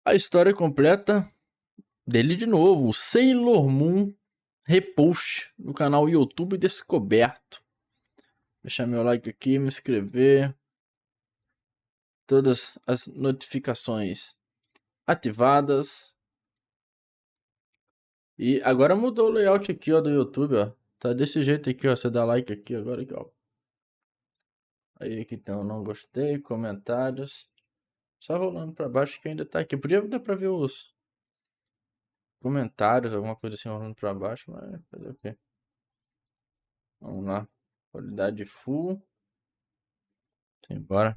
A história completa dele de novo, Sailor Moon Repost no canal YouTube Descoberto. Deixar meu like aqui, me inscrever. Todas as notificações ativadas. E agora mudou o layout aqui, ó, do YouTube, ó. Tá desse jeito aqui, ó. Você dá like aqui agora, aqui, ó. Aí aqui tem o não gostei, comentários. Só rolando pra baixo que ainda tá aqui. Podia dar pra ver os comentários, alguma coisa assim rolando pra baixo, mas fazer o quê? Vamos lá. Qualidade full. Simbora.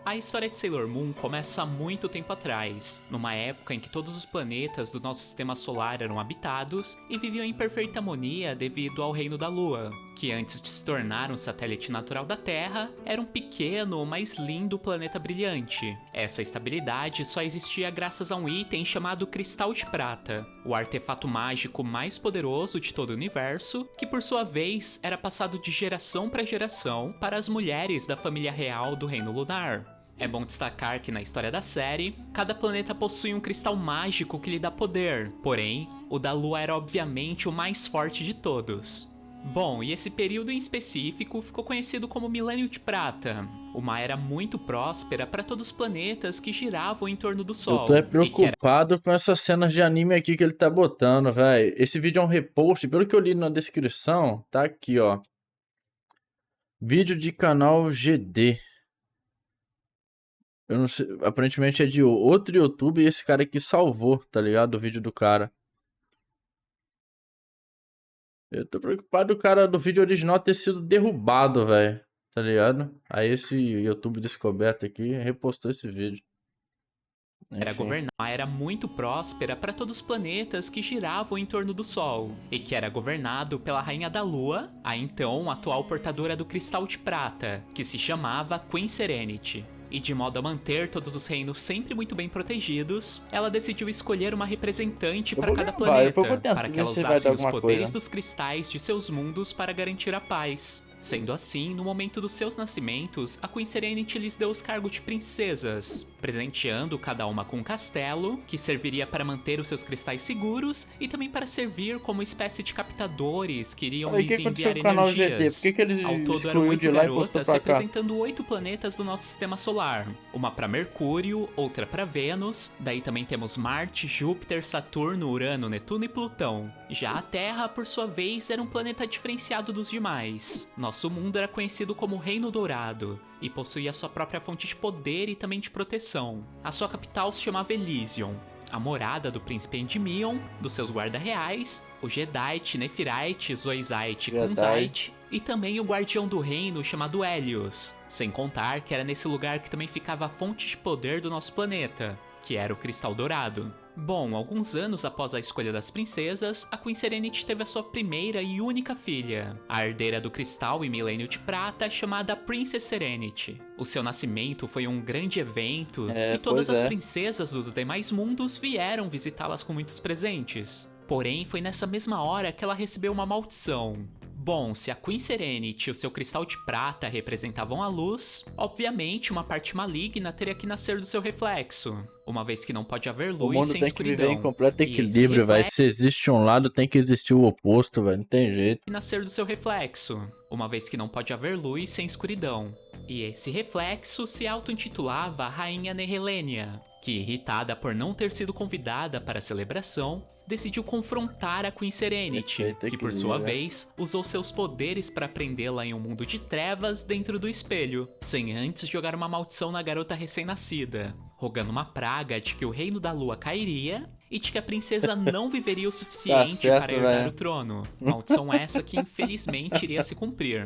A história de Sailor Moon começa há muito tempo atrás, numa época em que todos os planetas do nosso sistema solar eram habitados e viviam em perfeita harmonia devido ao Reino da Lua, que antes de se tornar um satélite natural da Terra, era um pequeno, mas lindo planeta brilhante. Essa estabilidade só existia graças a um item chamado Cristal de Prata, o artefato mágico mais poderoso de todo o universo, que por sua vez era passado de geração para geração para as mulheres da família real do Reino Lunar. É bom destacar que na história da série, cada planeta possui um cristal mágico que lhe dá poder, porém, o da Lua era obviamente o mais forte de todos. Bom, e esse período em específico ficou conhecido como Milênio de Prata, uma era muito próspera para todos os planetas que giravam em torno do Sol. Eu tô preocupado com essas cenas de anime aqui que ele tá botando, velho. Esse vídeo é um repost, pelo que eu li na descrição, tá aqui, ó. Vídeo de canal GD. Eu não sei, aparentemente é de outro YouTube e esse cara aqui salvou, tá ligado? O vídeo do cara. Eu tô preocupado o cara do vídeo original ter sido derrubado, velho. Tá ligado? Aí esse YouTube Descoberto aqui repostou esse vídeo. Era governar era muito próspera para todos os planetas que giravam em torno do Sol, e que era governado pela Rainha da Lua, a então atual portadora do Cristal de Prata, que se chamava Queen Serenity. E de modo a manter todos os reinos sempre muito bem protegidos, ela decidiu escolher uma representante para cada planeta, para que ela usasse os poderes dos cristais de seus mundos para garantir a paz. Sendo assim, no momento dos seus nascimentos, a Queen Serenity lhes deu os cargos de princesas, presenteando cada uma com um castelo, que serviria para manter os seus cristais seguros e também para servir como espécie de captadores que iriam lhes enviar energias. Por que eles Ao todo eram 8 garotas representando 8 planetas do nosso sistema solar, uma para Mercúrio, outra para Vênus, daí também temos Marte, Júpiter, Saturno, Urano, Netuno e Plutão. Já a Terra, por sua vez, era um planeta diferenciado dos demais. Nosso mundo era conhecido como Reino Dourado e possuía sua própria fonte de poder e também de proteção. A sua capital se chamava Elysion, a morada do príncipe Endymion, dos seus guarda-reais, o Jedi, Nephirite, Zoisite e Kunzite, e também o guardião do reino chamado Helios. Sem contar que era nesse lugar que também ficava a fonte de poder do nosso planeta, que era o Cristal Dourado. Bom, alguns anos após a escolha das princesas, a Queen Serenity teve a sua primeira e única filha, a herdeira do Cristal e Milênio de Prata, chamada Princess Serenity. O seu nascimento foi um grande evento e todas as princesas dos demais mundos vieram visitá-las com muitos presentes. Porém, foi nessa mesma hora que ela recebeu uma maldição. Bom, se a Queen Serenity e o seu cristal de prata representavam a luz, obviamente uma parte maligna teria que nascer do seu reflexo, uma vez que não pode haver luz sem escuridão. O mundo tem que viver em completo equilíbrio, velho. Se existe um lado, tem que existir o oposto, velho. Não tem jeito. Nascer do seu reflexo, uma vez que não pode haver luz sem escuridão. E esse reflexo se auto-intitulava Rainha Nehelenia, que, irritada por não ter sido convidada para a celebração, decidiu confrontar a Queen Serenity, que por sua vez usou seus poderes para prendê-la em um mundo de trevas dentro do espelho, sem antes jogar uma maldição na garota recém-nascida, rogando uma praga de que o reino da lua cairia e de que a princesa não viveria o suficiente para herdar o trono. Maldição essa que infelizmente iria se cumprir.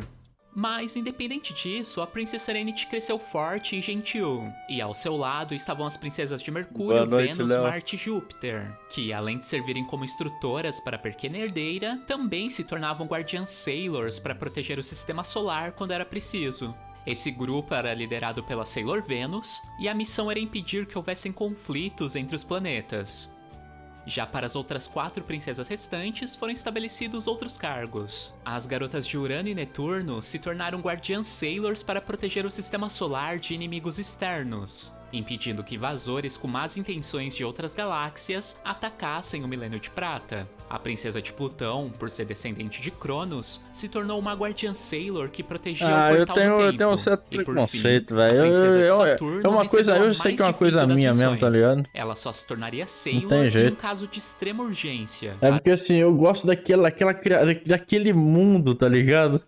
Mas, independente disso, a Princess Serenity cresceu forte e gentil. E ao seu lado estavam as princesas de Mercúrio, Vênus, Marte e Júpiter, que, além de servirem como instrutoras para a pequena herdeira, também se tornavam guardiãs Sailors para proteger o sistema solar quando era preciso. Esse grupo era liderado pela Sailor Venus, e a missão era impedir que houvessem conflitos entre os planetas. Já para as outras 4 princesas restantes, foram estabelecidos outros cargos. As garotas de Urano e Netuno se tornaram Guardiãs Sailors para proteger o sistema solar de inimigos externos, impedindo que invasores com más intenções de outras galáxias atacassem o Milênio de Prata. A princesa de Plutão, por ser descendente de Cronos, se tornou uma Guardiã Sailor que protegia o portal do tempo. Eu tenho um certo preconceito, velho. É uma coisa, eu sei que é uma coisa minha mesmo, tá ligado? Ela só se tornaria Sailor não tem jeito. em um caso de extrema urgência. É porque assim, eu gosto daquele mundo, tá ligado?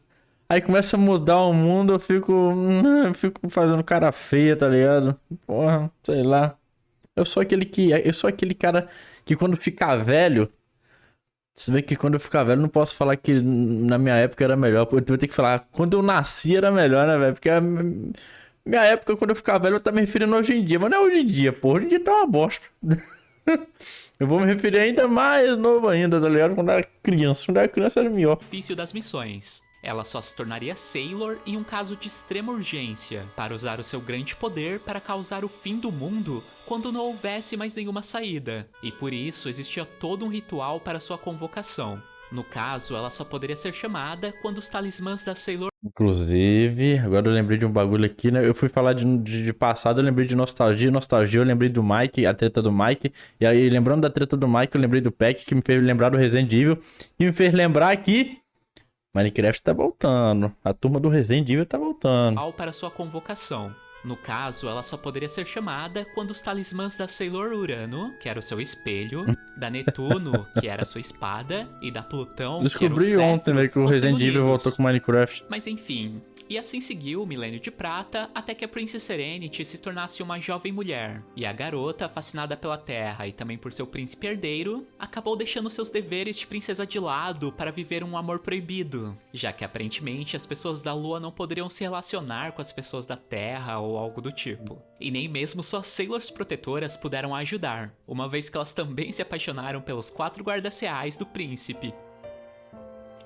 Aí começa a mudar o mundo, eu fico fazendo cara feia, tá ligado? Porra, sei lá. Eu sou aquele cara que quando ficar velho, você vê que quando eu ficar velho, eu não posso falar que na minha época era melhor. Eu vou ter que falar, quando eu nasci era melhor, né, velho? Porque a minha época, quando eu ficar velho, eu tô me referindo hoje em dia. Mas não é hoje em dia, pô. Hoje em dia tá uma bosta. Eu vou me referir ainda mais novo ainda, tá ligado? Quando eu era criança. Quando eu era criança era melhor. Difícil das missões. Ela só se tornaria Sailor em um caso de extrema urgência, para usar o seu grande poder para causar o fim do mundo quando não houvesse mais nenhuma saída, e por isso existia todo um ritual para sua convocação. No caso, ela só poderia ser chamada quando os talismãs da Sailor... Inclusive, agora eu lembrei de um bagulho aqui, né? Eu fui falar de passado, eu lembrei de nostalgia, eu lembrei do Mike, a treta do Mike, e aí lembrando da treta do Mike, eu lembrei do Peck, que me fez lembrar do Resident Evil, e me fez lembrar que Minecraft tá voltando. A turma do Resident Evil tá voltando. Para sua convocação. No caso, ela só poderia ser chamada quando os talismãs da Sailor Urano, que era o seu espelho, da Netuno, que era a sua espada, e da Plutão, descobri que era o cetro, ontem, velho, que o Resident Evil voltou com Minecraft. Mas enfim... E assim seguiu o Milênio de Prata até que a Princess Serenity se tornasse uma jovem mulher. E a garota, fascinada pela Terra e também por seu príncipe herdeiro, acabou deixando seus deveres de princesa de lado para viver um amor proibido, já que aparentemente as pessoas da Lua não poderiam se relacionar com as pessoas da Terra ou algo do tipo. E nem mesmo suas Sailors protetoras puderam ajudar, uma vez que elas também se apaixonaram pelos 4 guardas reais do príncipe.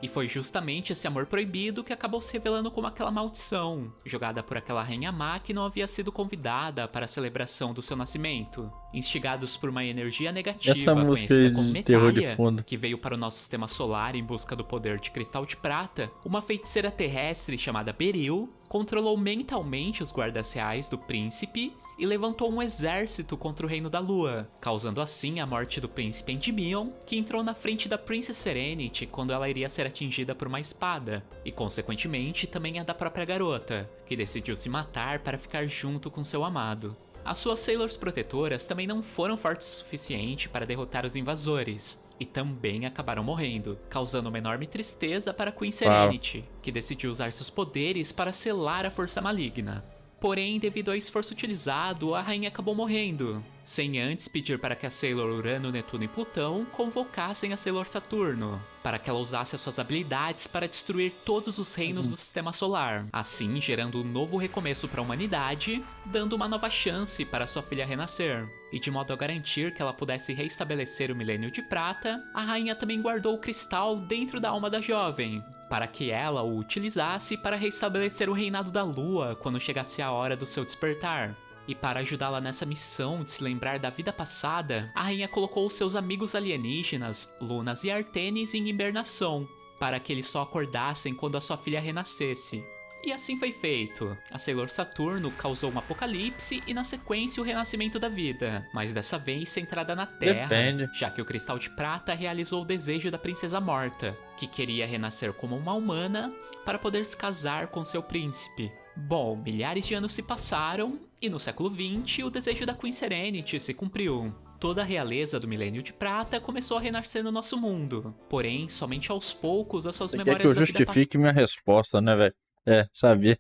E foi justamente esse amor proibido que acabou se revelando como aquela maldição, jogada por aquela rainha má que não havia sido convidada para a celebração do seu nascimento. Instigados por uma energia negativa essa música conhecida como de terror de Metallia, fundo, que veio para o nosso sistema solar em busca do poder de cristal de prata, uma feiticeira terrestre chamada Beryl controlou mentalmente os guardas reais do príncipe e levantou um exército contra o Reino da Lua, causando assim a morte do príncipe Endymion, que entrou na frente da Princess Serenity quando ela iria ser atingida por uma espada, e consequentemente também a da própria garota, que decidiu se matar para ficar junto com seu amado. As suas Sailors protetoras também não foram fortes o suficiente para derrotar os invasores, e também acabaram morrendo, causando uma enorme tristeza para Queen Serenity, que decidiu usar seus poderes para selar a força maligna. Porém, devido ao esforço utilizado, a rainha acabou morrendo, sem antes pedir para que a Sailor Urano, Netuno e Plutão convocassem a Sailor Saturno, para que ela usasse as suas habilidades para destruir todos os reinos do sistema solar, assim gerando um novo recomeço para a humanidade, dando uma nova chance para sua filha renascer. E de modo a garantir que ela pudesse reestabelecer o Milênio de Prata, a rainha também guardou o cristal dentro da alma da jovem, para que ela o utilizasse para restabelecer o reinado da Lua quando chegasse a hora do seu despertar. E para ajudá-la nessa missão de se lembrar da vida passada, a rainha colocou seus amigos alienígenas, Lunas e Artenis, em hibernação, para que eles só acordassem quando a sua filha renascesse. E assim foi feito. A Sailor Saturno causou um apocalipse e na sequência o renascimento da vida, mas dessa vez centrada na Terra, já que o Cristal de Prata realizou o desejo da princesa morta, que queria renascer como uma humana para poder se casar com seu príncipe. Bom, milhares de anos se passaram e no século XX o desejo da Queen Serenity se cumpriu. Toda a realeza do Milênio de Prata começou a renascer no nosso mundo, porém somente aos poucos as suas memórias da vida passada... Quer que eu justifique minha resposta, né, velho? É, sabia.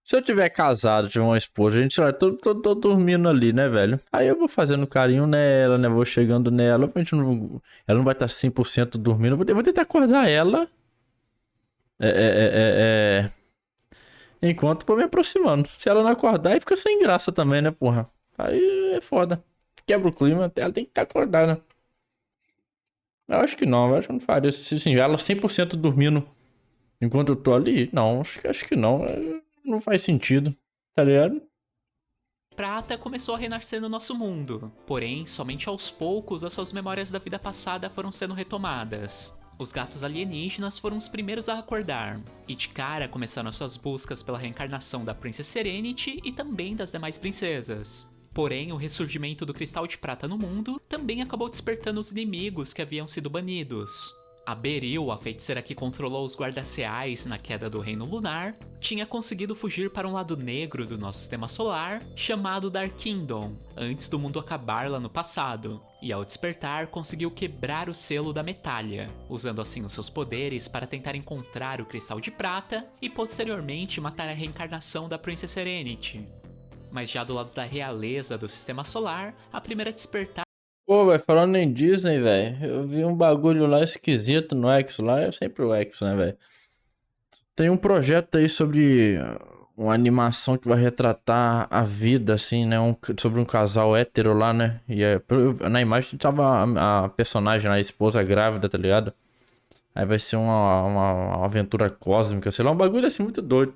Se eu tiver casado, tiver uma esposa, a gente vai tô dormindo ali, né, velho? Aí eu vou fazendo carinho nela, né? Vou chegando nela. Ela não vai estar 100% dormindo. Eu vou tentar acordar ela. Enquanto vou me aproximando. Se ela não acordar, aí fica sem graça também, né, porra? Aí é foda. Quebra o clima, ela tem que estar acordada. Eu acho que não, eu acho que eu não faria. Se assim, ela 100% dormindo enquanto eu tô ali, não, acho que não. Não faz sentido, tá ligado? Prata começou a renascer no nosso mundo, porém, somente aos poucos as suas memórias da vida passada foram sendo retomadas. Os gatos alienígenas foram os primeiros a acordar, e de cara começaram as suas buscas pela reencarnação da Princess Serenity e também das demais princesas. Porém, o ressurgimento do Cristal de Prata no mundo também acabou despertando os inimigos que haviam sido banidos. A Beryl, a feiticeira que controlou os guardas reais na queda do Reino Lunar, tinha conseguido fugir para um lado negro do nosso sistema solar, chamado Dark Kingdom, antes do mundo acabar lá no passado, e ao despertar conseguiu quebrar o selo da Metalha, usando assim os seus poderes para tentar encontrar o Cristal de Prata e posteriormente matar a reencarnação da Princess Serenity. Mas já do lado da realeza do sistema solar, a primeira a despertar... Pô, velho, falando em Disney, velho, eu vi um bagulho lá esquisito no X lá, é sempre o X, né, velho? Tem um projeto aí sobre uma animação que vai retratar a vida, assim, né? Sobre um casal hétero lá, né? E na imagem tava a personagem, a esposa grávida, tá ligado? Aí vai ser uma aventura cósmica, sei lá, um bagulho assim muito doido.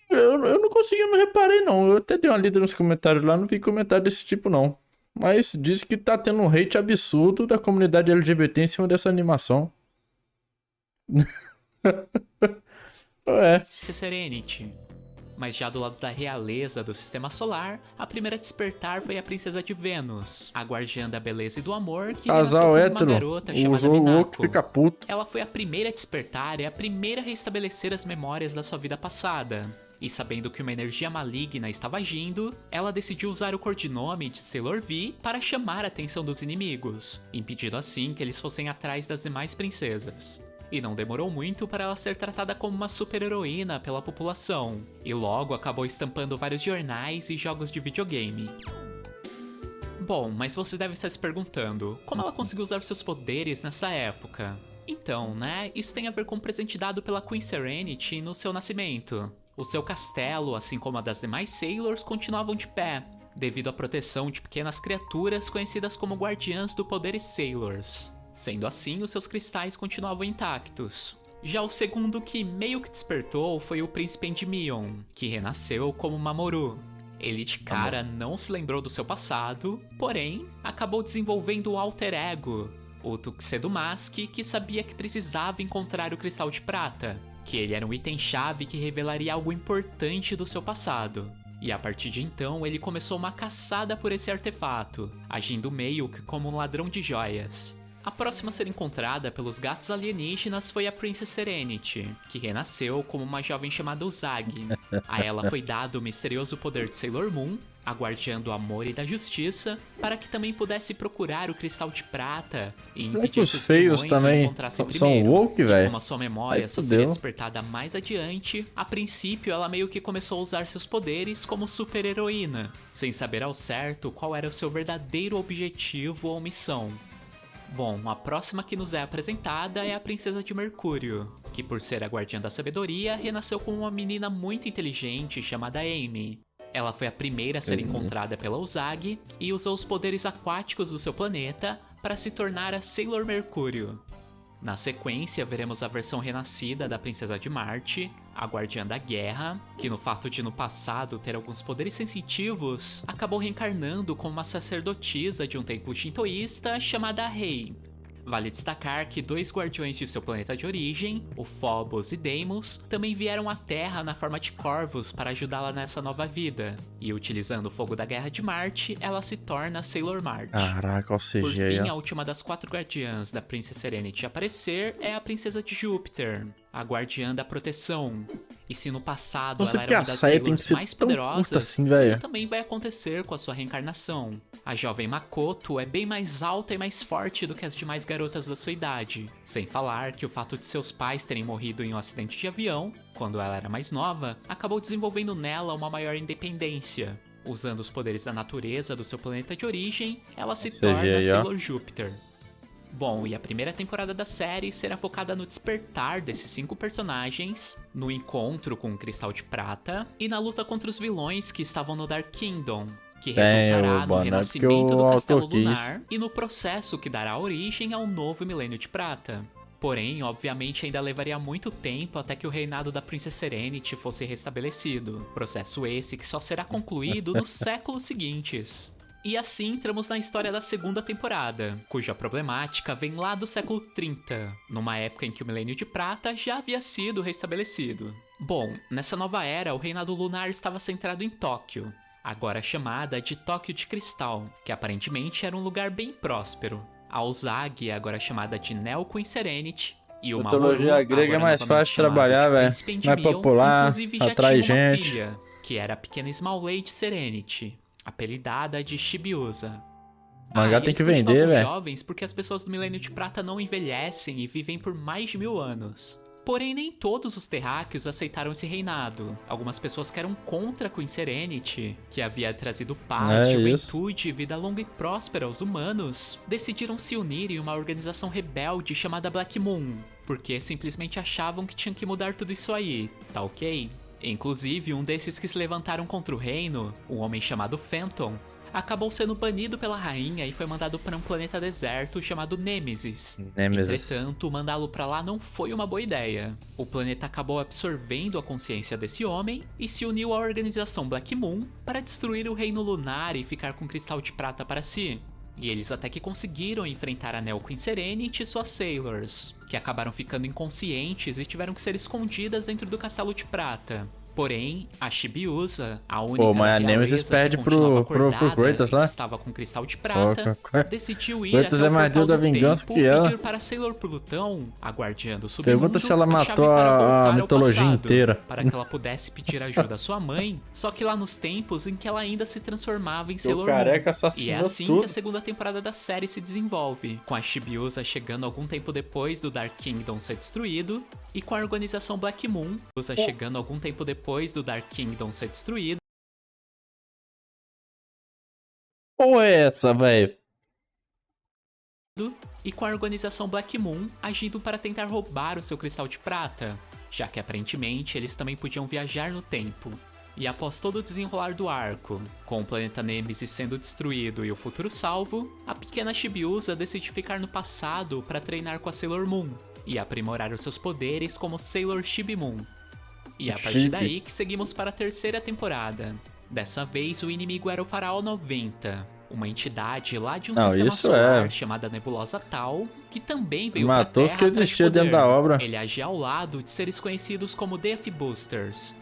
Eu não consegui, não reparei não. Eu até dei uma lida nos comentários lá, não vi comentário desse tipo não. Mas diz que tá tendo um hate absurdo da comunidade LGBT em cima dessa animação. É. Serenity. Mas já do lado da realeza do sistema solar, a primeira a despertar foi a princesa de Vênus, a guardiã da beleza e do amor, que casal renasceu hétero, uma garota chamada o Minako. fica puto. Ela foi a primeira a despertar e a primeira a restabelecer as memórias da sua vida passada. E sabendo que uma energia maligna estava agindo, ela decidiu usar o codinome de Sailor V para chamar a atenção dos inimigos, impedindo assim que eles fossem atrás das demais princesas. E não demorou muito para ela ser tratada como uma super-heroína pela população, e logo acabou estampando vários jornais e jogos de videogame. Bom, mas você deve estar se perguntando, como ela conseguiu usar seus poderes nessa época? Então, né, isso tem a ver com o presente dado pela Queen Serenity no seu nascimento. O seu castelo, assim como a das demais Sailors, continuavam de pé, devido à proteção de pequenas criaturas conhecidas como Guardiãs do Poder e Sailors. Sendo assim, os seus cristais continuavam intactos. Já o segundo que meio que despertou foi o Príncipe Endymion, que renasceu como Mamoru. Ele de cara não se lembrou do seu passado, porém, acabou desenvolvendo um alter ego, o Tuxedo Mask, que sabia que precisava encontrar o Cristal de Prata, que ele era um item-chave que revelaria algo importante do seu passado. E a partir de então, ele começou uma caçada por esse artefato, agindo meio que como um ladrão de joias. A próxima a ser encontrada pelos gatos alienígenas foi a Princess Serenity, que renasceu como uma jovem chamada Usagi. A ela foi dado o misterioso poder de Sailor Moon, a guardiã do amor e da justiça, para que também pudesse procurar o Cristal de Prata e impedir os os feios demônios também de encontrassem são primeiro. woke, velho. Como a sua memória só seria despertada mais adiante, a princípio ela meio que começou a usar seus poderes como super-heroína, sem saber ao certo qual era o seu verdadeiro objetivo ou missão. Bom, a próxima que nos é apresentada é a Princesa de Mercúrio, que por ser a guardiã da sabedoria, renasceu como uma menina muito inteligente chamada Amy. Ela foi a primeira a ser encontrada pela Usagi e usou os poderes aquáticos do seu planeta para se tornar a Sailor Mercúrio. Na sequência, veremos a versão renascida da Princesa de Marte, a Guardiã da Guerra, que no fato de no passado ter alguns poderes sensitivos, acabou reencarnando como uma sacerdotisa de um templo shintoísta chamada Rei. Vale destacar que dois guardiões de seu planeta de origem, o Phobos e Deimos, também vieram à Terra na forma de corvos para ajudá-la nessa nova vida. E utilizando o fogo da Guerra de Marte, ela se torna Sailor Marte. Caraca, ou seja, por fim, a última das 4 guardiãs da Princess Serenity a aparecer é a Princesa de Júpiter, a guardiã da proteção. E se no passado ela era uma das Sailors mais poderosas, assim, isso também vai acontecer com a sua reencarnação. A jovem Makoto é bem mais alta e mais forte do que as demais garotas da sua idade. Sem falar que o fato de seus pais terem morrido em um acidente de avião, quando ela era mais nova, acabou desenvolvendo nela uma maior independência. Usando os poderes da natureza do seu planeta de origem, ela se torna Sailor Júpiter. Bom, e a primeira temporada da série será focada no despertar desses 5 personagens, no encontro com o Cristal de Prata e na luta contra os vilões que estavam no Dark Kingdom, que resultará no renascimento do Castelo Lunar e no processo que dará origem ao novo Milênio de Prata. Porém, obviamente, ainda levaria muito tempo até que o reinado da Princesa Serenity fosse restabelecido. Processo esse que só será concluído nos séculos seguintes. E assim entramos na história da segunda temporada, cuja problemática vem lá do século 30, numa época em que o Milênio de Prata já havia sido restabelecido. Bom, nessa nova era, o reinado lunar estava centrado em Tóquio, agora chamada de Tóquio de Cristal, que aparentemente era um lugar bem próspero. A Ozagi, agora chamada de Neo Queen Serenity, e o Mamoru, Mitologia grega é mais fácil de trabalhar, velho. Mais popular, atrai gente. Filha, que era a pequena Small Lady Serenity, apelidada de Chibiusa. Mangá tem que vender, velho. Jovens porque as pessoas do Milênio de Prata não envelhecem e vivem por mais de 1000 anos. Porém, nem todos os terráqueos aceitaram esse reinado. Algumas pessoas que eram contra Queen Serenity, que havia trazido paz, juventude e vida longa e próspera aos humanos, decidiram se unir em uma organização rebelde chamada Black Moon, porque simplesmente achavam que tinham que mudar tudo isso aí, tá ok? Inclusive, um desses que se levantaram contra o reino, um homem chamado Phantom, acabou sendo banido pela rainha e foi mandado para um planeta deserto chamado Nêmesis. Entretanto, mandá-lo para lá não foi uma boa ideia. O planeta acabou absorvendo a consciência desse homem e se uniu à organização Black Moon para destruir o reino lunar e ficar com o cristal de prata para si. E eles até que conseguiram enfrentar a Neo Queen Serenity e suas Sailors, que acabaram ficando inconscientes e tiveram que ser escondidas dentro do castelo de prata. Porém, a Chibiusa, a única mas a Nemesis perde pro Kratos lá. Que estava com cristal de prata, decidiu ir Kratos até é mais deus da vingança que ela. pedir para Sailor Plutão, a guardiã do submundo, pergunta se ela matou a mitologia inteira. Para que ela pudesse pedir ajuda à sua mãe, só que lá nos tempos em que ela ainda se transformava em Sailor Moon. E é assim que a segunda temporada da série se desenvolve, com a Chibiusa chegando algum tempo depois do Dark Kingdom ser destruído, e com a organização Black Moon, chegando algum tempo depois do Dark Kingdom ser destruído. Ou é essa, velho? E com a organização Black Moon agindo para tentar roubar o seu cristal de prata, já que aparentemente eles também podiam viajar no tempo. E após todo o desenrolar do arco, com o planeta Nemesis sendo destruído e o futuro salvo, a pequena Chibiusa decide ficar no passado para treinar com a Sailor Moon e aprimorar os seus poderes como Sailor Chibi Moon. E a partir daí que seguimos para a terceira temporada. Dessa vez o inimigo era o Faraó 90, uma entidade lá de um sistema solar chamada Nebulosa Tal, que também veio pra Terra que existia dentro da obra. Ele agia ao lado de seres conhecidos como Death Boosters.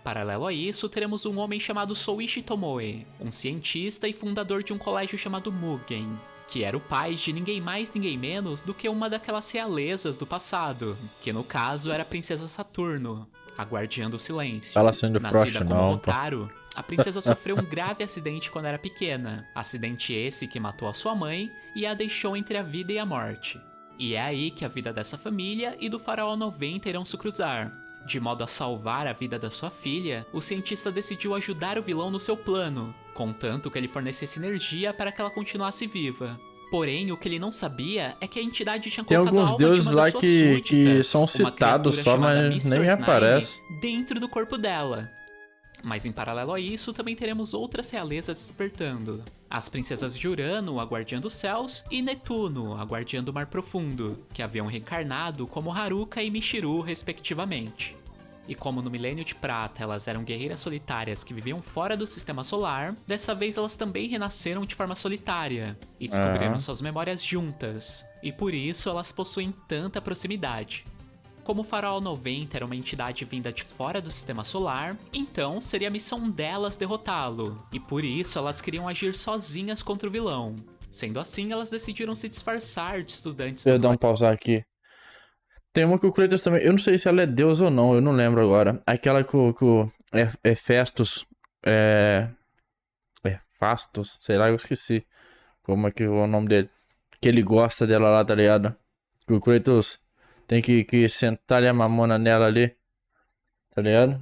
Paralelo a isso, teremos um homem chamado Souichi Tomoe, um cientista e fundador de um colégio chamado Mugen, que era o pai de ninguém mais ninguém menos do que uma daquelas realezas do passado, que no caso era a Princesa Saturno, a Guardiã do Silêncio. Fala assim do Frost, como não, Hotaru, a princesa sofreu um grave acidente quando era pequena, acidente esse que matou a sua mãe e a deixou entre a vida e a morte. E é aí que a vida dessa família e do Faraó 90 irão se cruzar. De modo a salvar a vida da sua filha, o cientista decidiu ajudar o vilão no seu plano, contanto que ele fornecesse energia para que ela continuasse viva. Porém, o que ele não sabia é que a entidade tinha colocado tem alguns deuses lá que são citados só, mas nem aparece dentro do corpo dela. Mas em paralelo a isso, também teremos outras realezas despertando. As princesas de Urano, a guardiã dos céus, e Netuno, a guardiã do mar profundo, que haviam reencarnado como Haruka e Michiru, respectivamente. E como no Milênio de Prata elas eram guerreiras solitárias que viviam fora do sistema solar, dessa vez elas também renasceram de forma solitária e descobriram suas memórias juntas, e por isso elas possuem tanta proximidade. Como o Faraó 90 era uma entidade vinda de fora do sistema solar, então seria a missão delas derrotá-lo, e por isso elas queriam agir sozinhas contra o vilão. Sendo assim, elas decidiram se disfarçar de estudantes... Deixa eu dar um pausar aqui. Tem uma que o Kratos também... Eu não sei se ela é deus ou não, eu não lembro agora. Aquela que o Hephaestus... Fastos, sei lá, eu esqueci. Como é que é o nome dele? Que ele gosta dela lá, tá ligado? Que o Kratos tem que sentar a mamona nela ali. Tá ligado?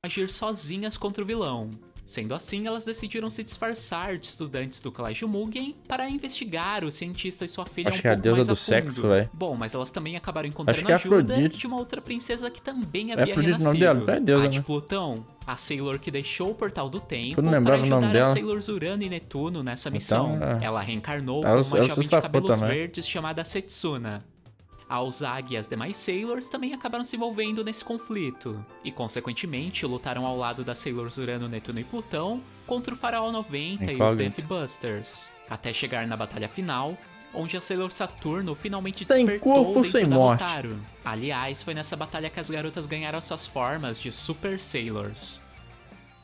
Agir sozinhas contra o vilão. Sendo assim, elas decidiram se disfarçar de estudantes do Colégio Mugen para investigar o cientista e sua filha Acho que é a deusa do sexo, velho. Bom, mas elas também acabaram encontrando ajuda Afrodite. De uma outra princesa que também havia renascido. O nome dela, é deusa, a de né? Plutão, a Sailor que deixou o portal do tempo para ajudar as Sailors Urano e Netuno nessa missão. Ela reencarnou como uma jovem de cabelos verdes chamada Setsuna. A Uzagi e as demais Sailors também acabaram se envolvendo nesse conflito, e consequentemente lutaram ao lado das Sailors Urano, Netuno e Plutão contra o Faraó 90 e os Death Busters, até chegar na batalha final, onde a Sailor Saturno finalmente despertou dentro da Hotaru. Aliás, foi nessa batalha que as garotas ganharam suas formas de Super Sailors.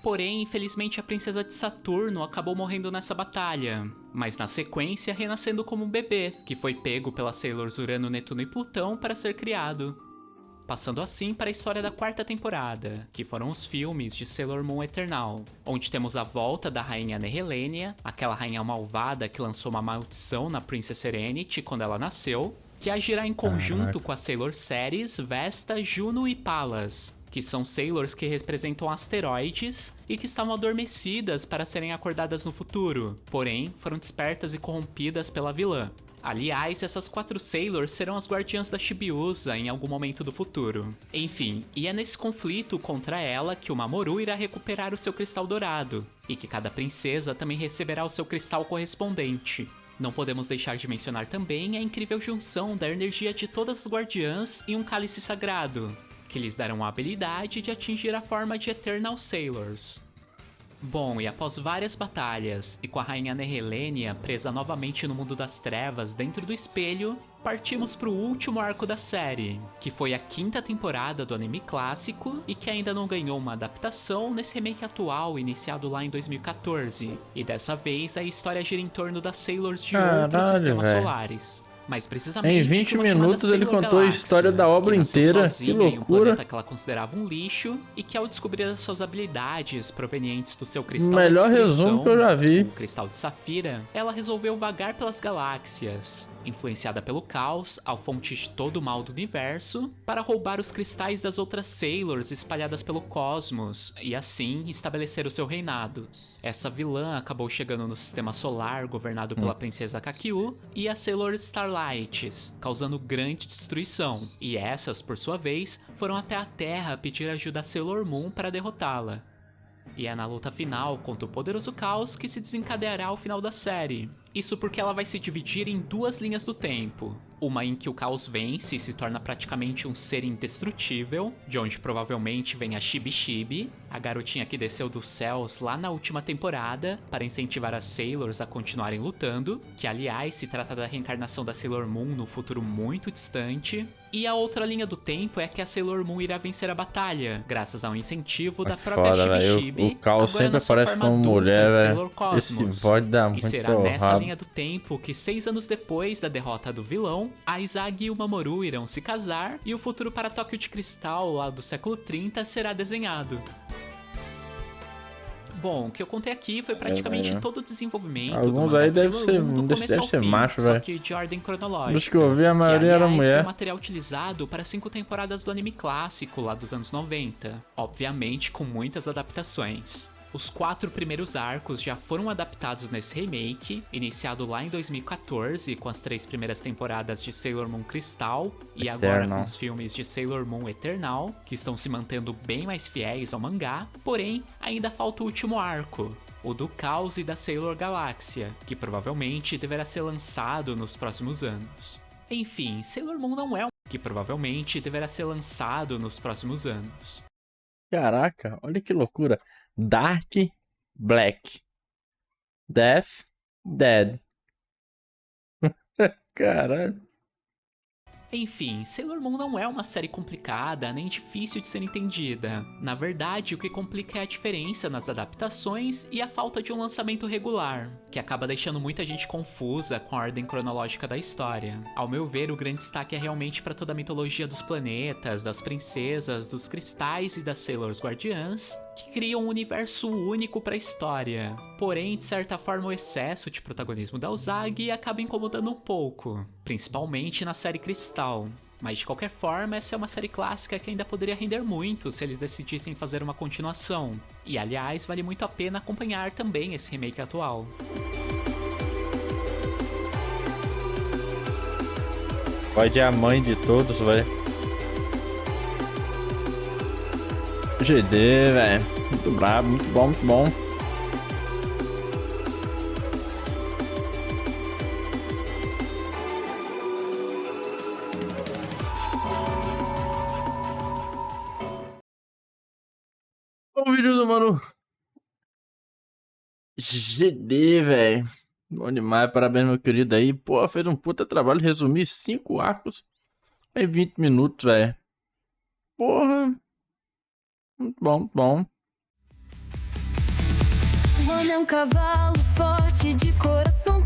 Porém, infelizmente a princesa de Saturno acabou morrendo nessa batalha, mas na sequência renascendo como um bebê, que foi pego pelas Sailors Urano, Netuno e Plutão para ser criado. Passando assim para a história da quarta temporada, que foram os filmes de Sailor Moon Eternal, onde temos a volta da rainha Nehelenia, aquela rainha malvada que lançou uma maldição na Princess Serenity quando ela nasceu, que agirá em conjunto com as Sailor Ceres, Vesta, Juno e Palas, que são Sailors que representam asteroides e que estavam adormecidas para serem acordadas no futuro, porém foram despertas e corrompidas pela vilã. Aliás, essas 4 Sailors serão as guardiãs da Chibiusa em algum momento do futuro. Enfim, e é nesse conflito contra ela que o Mamoru irá recuperar o seu cristal dourado, e que cada princesa também receberá o seu cristal correspondente. Não podemos deixar de mencionar também a incrível junção da energia de todas as guardiãs em um cálice sagrado, que lhes darão a habilidade de atingir a forma de Eternal Sailors. Bom, e após várias batalhas, e com a rainha Nehelenia presa novamente no mundo das trevas dentro do espelho, partimos para o último arco da série, que foi a 5ª temporada do anime clássico e que ainda não ganhou uma adaptação nesse remake atual iniciado lá em 2014. E dessa vez a história gira em torno das Sailors de outros sistemas solares. Mas precisamente em 20 minutos ele contou a história da obra inteira, que loucura. Em um que ela considerava um lixo e que ao descobrir as suas habilidades provenientes do seu cristal melhor resumo que eu já vi, o cristal de Safira, ela resolveu vagar pelas galáxias, influenciada pelo caos, a fonte de todo o mal do universo, para roubar os cristais das outras Sailors espalhadas pelo cosmos e assim estabelecer o seu reinado. Essa vilã acabou chegando no sistema solar governado pela princesa Kakyu e as Sailor Starlights, causando grande destruição, e essas, por sua vez, foram até a Terra pedir ajuda a Sailor Moon para derrotá-la. E é na luta final contra o poderoso caos que se desencadeará o final da série. Isso porque ela vai se dividir em 2 linhas do tempo. Uma em que o caos vence e se torna praticamente um ser indestrutível, de onde provavelmente vem a Chibi Chibi, a garotinha que desceu dos céus lá na última temporada para incentivar as Sailors a continuarem lutando, que aliás se trata da reencarnação da Sailor Moon no futuro muito distante. E a outra linha do tempo é que a Sailor Moon irá vencer a batalha, graças ao incentivo da própria Chibi Chibi. O caos sempre aparece como mulher, velho. Esse bode dá muito errado. E será nessa linha do tempo que 6 anos depois da derrota do vilão, a Izagi e o Mamoru irão se casar e o futuro para Tóquio de Cristal, lá do século 30, será desenhado. Bom, o que eu contei aqui foi praticamente todo o desenvolvimento. Alguns aí deve ser macho, velho. Só que de ordem cronológica. Dos que eu vi, a maioria era mulher. Foi material utilizado para 5 temporadas do anime clássico lá dos anos 90. Obviamente com muitas adaptações. Os 4 primeiros arcos já foram adaptados nesse remake, iniciado lá em 2014 com as 3 primeiras temporadas de Sailor Moon Crystal e agora com os filmes de Sailor Moon Eternal, que estão se mantendo bem mais fiéis ao mangá, porém ainda falta o último arco, o do Caos e da Sailor Galáxia, que provavelmente deverá ser lançado nos próximos anos. Enfim, Sailor Moon não é um que provavelmente deverá ser lançado nos próximos anos. Caraca, olha que loucura. Dark, Black. Death, Dead. Caralho. Enfim, Sailor Moon não é uma série complicada nem difícil de ser entendida. Na verdade, o que complica é a diferença nas adaptações e a falta de um lançamento regular, que acaba deixando muita gente confusa com a ordem cronológica da história. Ao meu ver, o grande destaque é realmente para toda a mitologia dos planetas, das princesas, dos cristais e das Sailors Guardiãs, que criam um universo único para a história. Porém, de certa forma, o excesso de protagonismo da Uzagi acaba incomodando um pouco, principalmente na série Cristal. Mas de qualquer forma, essa é uma série clássica que ainda poderia render muito se eles decidissem fazer uma continuação. E aliás, vale muito a pena acompanhar também esse remake atual. Pode é a mãe de todos, velho. GD, velho. Muito brabo, muito bom, muito bom. O vídeo do mano GD, velho. Bom demais, parabéns, meu querido aí. Pô, fez um puta trabalho, resumir 5 arcos em 20 minutos, velho. Porra. Muito bom, muito bom. Mano é um cavalo forte de coração